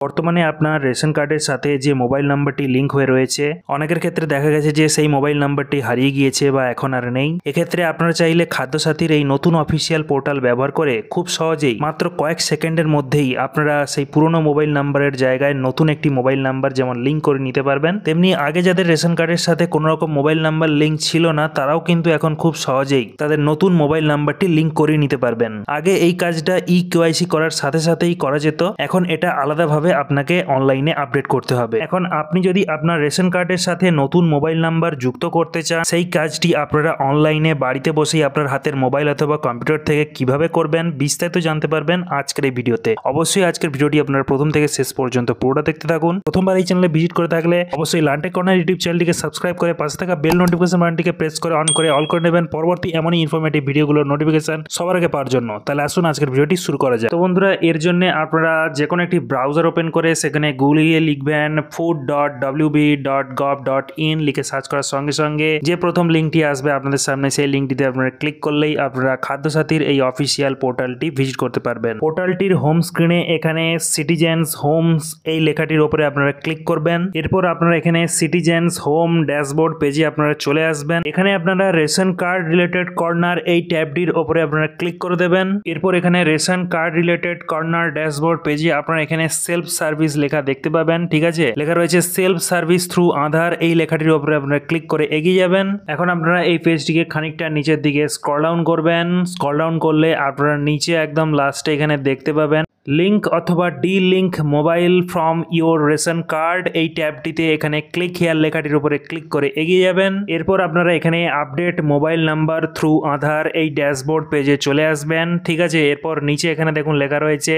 বর্তমানে আপনার রেশন কার্ডের সাথে যে মোবাইল নাম্বারটি লিঙ্ক হয়ে রয়েছে, অনেকের ক্ষেত্রে দেখা গেছে যে সেই মোবাইল নাম্বারটি হারিয়ে গিয়েছে বা এখন আর নেই। এক্ষেত্রে আপনারা চাইলে খাদ্যসাথীর এই নতুন অফিসিয়াল পোর্টাল ব্যবহার করে খুব সহজেই মাত্র কয়েক সেকেন্ডের মধ্যেই আপনারা সেই পুরনো মোবাইল নাম্বারের জায়গায় নতুন একটি মোবাইল নাম্বার যেমন লিঙ্ক করে নিতে পারবেন, তেমনি আগে যাদের রেশন কার্ডের সাথে কোনো রকম মোবাইল নাম্বার লিঙ্ক ছিল না তারাও কিন্তু এখন খুব সহজেই তাদের নতুন মোবাইল নাম্বারটি লিঙ্ক করে নিতে পারবেন। আগে এই কাজটা KYC করার সাথে সাথেই করা যেত, এখন এটা আলাদাভাবে আপনাকে অনলাইনে আপডেট করতে হবে। এখন আপনি যদি আপনার রেশন কার্ডের সাথে নতুন মোবাইল নাম্বার যুক্ত করতে চান, সেই কাজটি আপনারা অনলাইনে বাড়িতে বসেই আপনার হাতের মোবাইল অথবা কম্পিউটার থেকে কিভাবে করবেন বিস্তারিত জানতে পারবেন আজকের এই ভিডিওতে। অবশ্যই আজকের ভিডিওটি আপনারা প্রথম থেকে শেষ পর্যন্ত পুরোটা দেখতে থাকুন। প্রথমবার এই চ্যানেলে ভিজিট করে থাকলে অবশ্যই লান্টেক কর্নার ইউটিউব চ্যানেলটিকে সাবস্ক্রাইব করে পাশে থাকা বেল নোটিফিকেশন বাটনটিকে প্রেস করে অন করে অল করে নেবেন পরবর্তী এমনই ইনফরমেটিভ ভিডিওগুলোর নোটিফিকেশন সবার আগে পাওয়ার জন্য। তাহলে আসুন আজকের ভিডিওটি শুরু করা যায়। তো বন্ধুরা, এর জন্য আপনারা যে কোনো একটি ব্রাউজার ওপেন করে সেখানে গুগলে গিয়ে লিখবেন food.wb.gov.in লিখে সার্চ করার সঙ্গে সঙ্গে যে প্রথম লিঙ্কটি আসবে আপনাদের সামনে, সেই লিঙ্কটিতে আপনারা ক্লিক করলেই আপনারা খাদ্যসাথীর এই অফিসিয়াল পোর্টালটি ভিজিট করতে পারবেন। পোর্টালটির হোম স্ক্রিনে এখানে সিটিজেন্স হোমস এই লেখাটির উপরে আপনারা ক্লিক করবেন। এরপর আপনারা এখানে সিটিজেন্স হোম ড্যাশবোর্ড পেজে আপনারা চলে আসবেন। এখানে আপনারা রেশন কার্ড রিলেটেড কর্নার এই ট্যাবটির উপরে আপনারা ক্লিক করে দেবেন। এরপর এখানে ration card related corner dashboard পেজে আপনারা এখানে সেলফ সার্ভিস লেখা দেখতে পাবেন। ঠিক আছে, লেখা রয়েছে সেলফ সার্ভিস থ্রু আধার, এই লেখাটির উপরে আপনারা ক্লিক করে এগিয়ে যাবেন। এখন আপনারা এই পেজটিকে খানিকটা নিচের দিকে স্ক্রল ডাউন করবেন। স্ক্রল ডাউন করলে আপনারা নিচে একদম লাস্টে এখানে দেখতে পাবেন লিঙ্ক অথবা D link mobile from your ration card, এই ট্যাবটিতে এখানে ক্লিক হেয়ার লেখাটির উপরে ক্লিক করে এগিয়ে যাবেন। এরপর আপনারা এখানে আপডেট মোবাইল নাম্বার থ্রু আধার এই ড্যাশবোর্ড পেজে চলে আসবেন। ঠিক আছে, এরপর নিচে এখানে দেখুন লেখা রয়েছে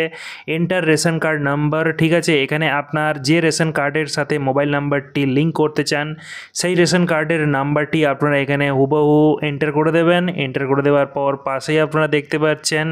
এন্টার রেশন কার্ড নাম্বার। ঠিক আছে, এখানে আপনার যে রেশন কার্ডের সাথে মোবাইল নাম্বারটি লিঙ্ক করতে চান সেই রেশন কার্ডের নাম্বারটি আপনারা এখানে হুবহু এন্টার করে দেবেন। এন্টার করে দেওয়ার পর পাশেই আপনারা দেখতে পাচ্ছেন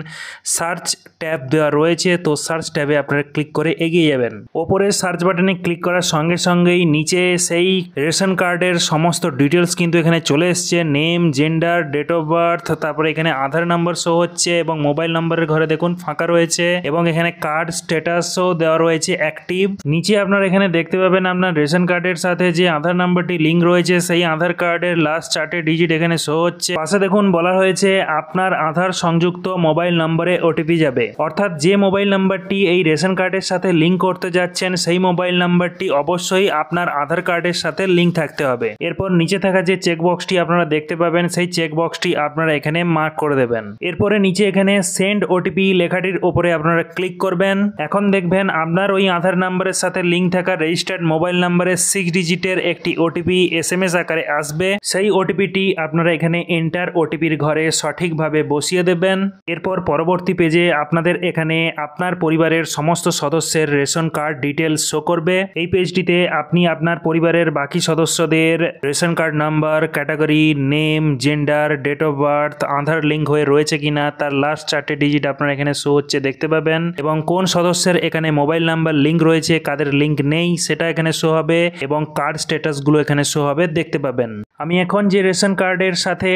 সার্চ ট্যাব দেওয়া রয়েছে, তো সার্চ ট্যাবে আপনারা ক্লিক করে এগিয়ে যাবেন। ওপরে সার্চ বাটনে ক্লিক করার সঙ্গে সঙ্গেই নিচে সেই রেশন কার্ডের সমস্ত ডিটেলস কিন্তু এখানে চলে এসছে, name, gender, date of birth, তারপরে এখানে আধার নাম্বার শো হচ্ছে এবং মোবাইল নাম্বারের ঘরে দেখুন ফাঁকা রয়েছে এবং এখানে কার্ড স্ট্যাটাসও দেওয়া রয়েছে অ্যাক্টিভ। নিচে আপনারা এখানে দেখতে পাবেন আপনার রেশন কার্ডের সাথে যে আধার নাম্বারটি লিঙ্ক রয়েছে সেই আধার কার্ডের লাস্ট 4টে ডিজিট এখানে শো হচ্ছে। পাশে দেখুন বলা হয়েছে আপনার আধার সংযুক্ত মোবাইল নম্বরে ওটিপি যাবে, অর্থাৎ যে মোবাইল নাম্বারটি এই রেশন কার্ডের সাথে লিঙ্ক করতে যাচ্ছেন সেই মোবাইল নাম্বারটি অবশ্যই আপনার আধার কার্ডের সাথে লিঙ্ক থাকতে হবে। এরপর নিচে থাকা যে চেকবক্সটি আপনারা দেখতে পাবেন সেই চেকবক্সটি আপনারা এখানে মার্ক করে দেবেন। এরপরে নিচে এখানে সেন্ড ওটিপি লেখাটির উপরে আপনারা ক্লিক করবেন। এখন দেখবেন আপনার ওই আধার নাম্বারের সাথে লিঙ্ক থাকা রেজিস্টার্ড মোবাইল নাম্বারের 6 ডিজিটের একটি ওটিপি SMS আকারে আসবে। সেই ওটিপিটি আপনারা এখানে এন্টার ওটিপির ঘরে সঠিকভাবে বসিয়ে দেবেন। এরপর পরবর্তী পেজে আপনাদের এখানে আপনার পরিবারের সমস্ত সদস্যের রেশন কার্ড ডিটেলস শো করবে। এই পেজটিতে আপনি আপনার পরিবারের বাকি সদস্যদের ration card number, category, name, gender, date of birth, Aadhaar link হয়ে রয়েছে কিনা তার লাস্ট 4টে ডিজিট আপনারা এখানে শো হচ্ছে দেখতে পাবেন এবং কোন সদস্যের এখানে মোবাইল নাম্বার লিঙ্ক রয়েছে কাদের লিঙ্ক নেই সেটা এখানে শো হবে এবং কার্ড স্ট্যাটাসগুলো এখানে শো হবে দেখতে পাবেন। আমি এখন যে রেশন কার্ডের সাথে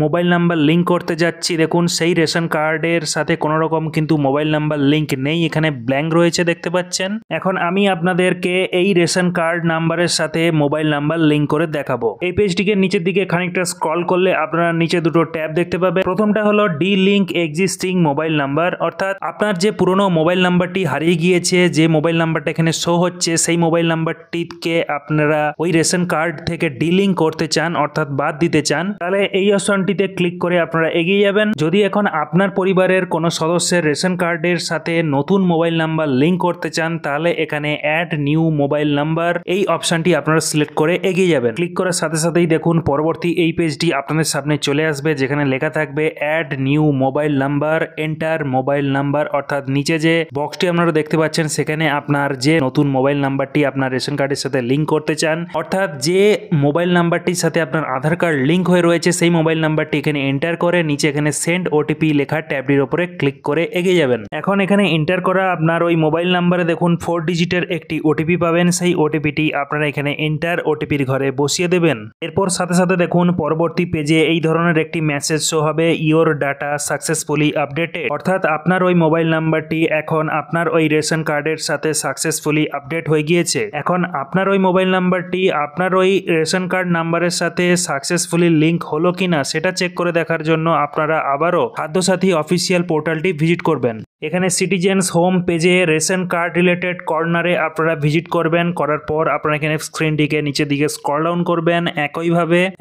মোবাইল নাম্বার লিঙ্ক করতে যাচ্ছি, দেখুন সেই রেশন কার্ডের সাথে কোনো রকম কিন্তু মোবাইল নাম্বার লিঙ্ক নেই, এখানে ব্ল্যাঙ্ক রয়েছে দেখতে পাচ্ছেন। এখন আমি আপনাদেরকে এই রেশন কার্ড নাম্বারের সাথে মোবাইল নাম্বার লিঙ্ক করে দেখাবো। এই পেজটিকে নিচের দিকে খানিকটা স্ক্রল করলে আপনারা নিচে দুটো ট্যাব দেখতে পাবেন। প্রথমটা হলো D link existing mobile number, অর্থাৎ আপনার যে পুরনো মোবাইল নাম্বারটি হারিয়ে গিয়েছে, যে মোবাইল নাম্বারটা এখানে শো হচ্ছে সেই মোবাইল নাম্বারটিকে আপনারা ওই রেশন কার্ড থেকে ডিলিঙ্ক করতে চান অর্থাৎ বাদ দিতে চান, তাহলে এই অপশনটিতে ক্লিক করে আপনারা এগিয়ে যাবেন। যদি এখন আপনার পরিবারের কোনো সদস্যের রেশন কার্ডের সাথে নতুন মোবাইল নাম্বার লিঙ্ক করতে চান তাহলে এখানে অ্যাড নিউ মোবাইল নাম্বার এই অপশনটি আপনারা সিলেক্ট করে এগিয়ে যাবেন। ক্লিক করার সাথে সাথেই দেখুন পরবর্তী এই পেজটি আপনাদের সামনে চলে আসবে যেখানে লেখা থাকবে add new mobile number, enter mobile number, অর্থাৎ নিচে যে বক্সটি আপনারা দেখতে পাচ্ছেন সেখানে আপনার যে নতুন মোবাইল নাম্বারটি আপনার রেশন কার্ডের সাথে লিঙ্ক করতে চান, অর্থাৎ যে মোবাইল নাম্বারটির সাথে আপনার আধার কার্ড লিঙ্ক হয়ে রয়েছে সেই মোবাইল নাম্বারটি এখানে এন্টার করে নিচে এখানে সেন্ড ওটিপি লেখা ট্যাবটির উপরে ক্লিক করে এগিয়ে যাবেন। এখন এখানে এন্টার করা আপনার ওই মোবাইল নাম্বারে দেখুন 4 ডিজিটের একটি ওটিপি পাবেন। সেই ওটিপিটি আপনারা এখানে এন্টার ওটিপির ঘরে বসিয়ে দেবেন। এরপর সাথে সাথে দেখুন পরবর্তী পেজে এই ধরনের একটি মেসেজ শো হবে, ইওর ডাটা সাকসেসফুলি আপডেটেড, অর্থাৎ আপনার ওই মোবাইল নাম্বারটি এখন আপনার ওই রেশন কার্ডের সাথে সাকসেসফুলি আপডেট হয়ে গিয়েছে। এখন আপনার ওই মোবাইল নাম্বারটি আপনার ওই রেশন কার্ড নাম্বারের সাথে সাকসেসফুলি লিংক হলো কিনা সেটা চেক করে দেখার জন্য আপনারা আবারও খাদ্যসাথী অফিসিয়াল পোর্টালটি ভিজিট করবেন। এখানে সিটিজেন্স হোম পেজে রেশন কার্ড রিলেটেড কর্নারে আপনারা ভিজিট করবেন। করার পর আপনারা এখানে স্ক্রিনটিকে নিচের দিকে স্ক্রল ডাউন করবেন।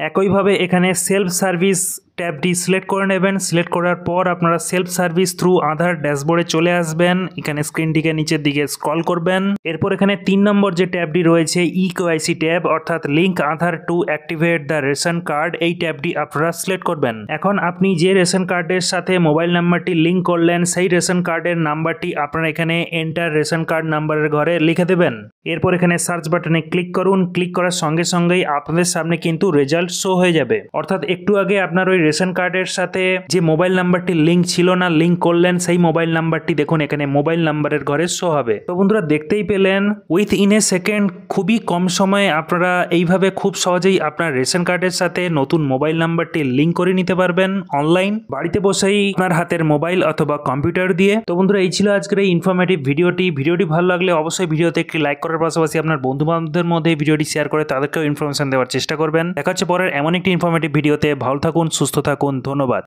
একইভাবে এখানে সেলফ সার্ভিস ট্যাবটি সিলেক্ট করে নেবেন। সিলেক্ট করার পর আপনারা সেলফ সার্ভিস থ্রু আধার ড্যাশবোর্ডে চলে আসবেন। এখানে স্ক্রিনটিকে নিচের দিকে স্ক্রল করবেন। এরপর এখানে 3 নম্বর যে ট্যাবটি রয়েছে ইকেওয়াইসি ট্যাব, অর্থাৎ link Aadhaar two activate the ration card, এই ট্যাবটি আপনারা সিলেক্ট করবেন। এখন আপনি যে রেশন কার্ডের সাথে মোবাইল নাম্বারটি লিঙ্ক করলেন সেই রেশন কার্ডের নাম্বারটি আপনারা এখানে এন্টার রেশন কার্ড নাম্বারের ঘরে লিখে দেবেন। এরপর এখানে সার্চ বাটনে ক্লিক করুন। ক্লিক করার সঙ্গে সঙ্গেই আপনাদের সামনে কিন্তু রেজাল্ট শো হয়ে যাবে। অর্থাৎ একটু আগে আপনার ওই রেশন কার্ডের সাথে যে মোবাইল নাম্বারটি লিঙ্ক ছিল না, লিঙ্ক করলেন সেই মোবাইল নাম্বারটি দেখুন এখানে মোবাইল নাম্বারের ঘরে শো হবে। তো বন্ধুরা দেখতেই পেলেন উইথ ইন এ সেকেন্ড খুবই কম সময়ে আপনারা এইভাবে খুব সহজেই আপনার রেশন কার্ডের সাথে নতুন মোবাইল নাম্বারটি লিঙ্ক করে নিতে পারবেন অনলাইন, বাড়িতে বসেই আপনার হাতের মোবাইল অথবা কম্পিউটার দিয়ে। তো বন্ধুরা এই ছিল আজকের এই ইনফরমেটিভ ভিডিওটি ভালো লাগলে অবশ্যই ভিডিওতে একটি লাইক করার পাশাপাশি আপনার বন্ধু বান্ধবদের মধ্যে ভিডিওটি শেয়ার করে তাদেরকেও ইনফরমেশন দেওয়ার চেষ্টা করবেন। দেখা হচ্ছে পরের এমন একটি ইনফরমেটিভ ভিডিওতে। ভালো থাকুন, সুস্থ থাকুন, ধন্যবাদ।